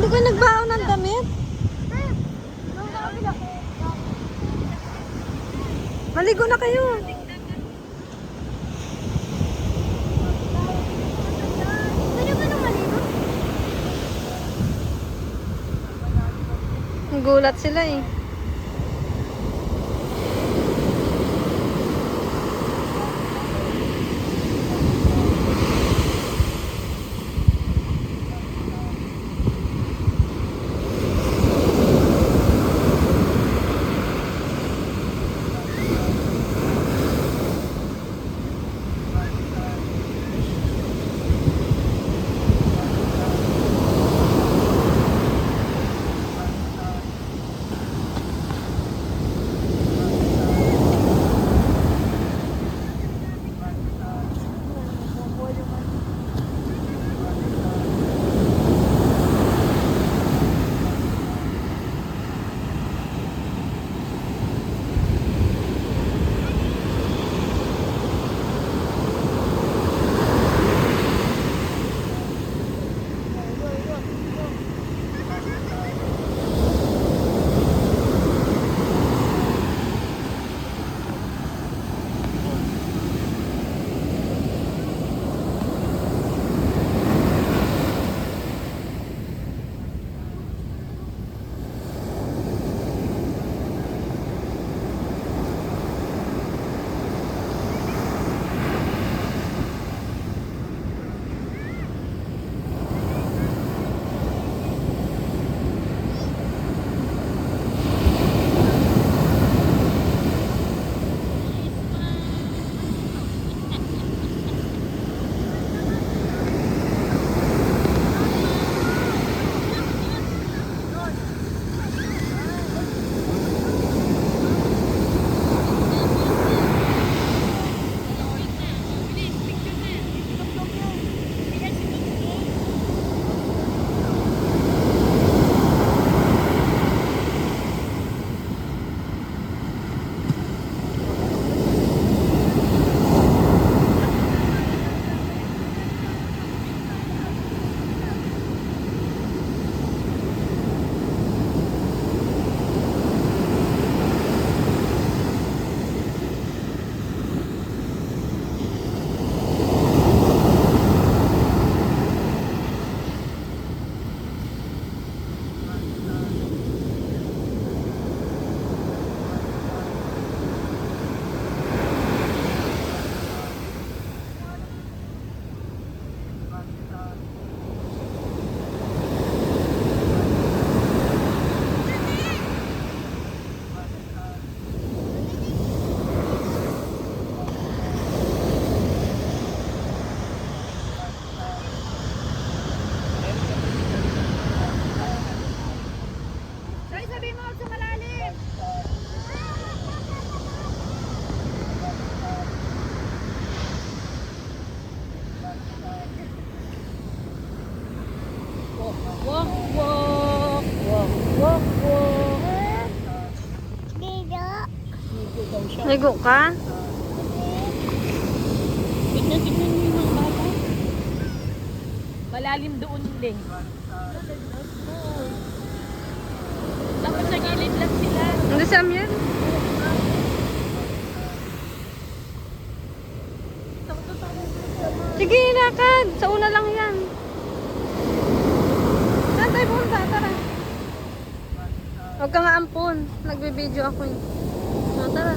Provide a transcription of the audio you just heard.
Hindi ko nagbaon ng damit. Maligo na kayo. Gulat sila eh. Walk, walk, walk, walk, walk. Dito. Ligo daw siya. Ligo ka? Tignan niyo yung mga bata. Malalim doon din. Dapat sa gilid lang sila. Hindi Sam yan. Sige, lakad. Sa una lang yan. Saan tayo punta? Tara. Huwag ka nga ampun. Nagbibideo ako eh. O, tara.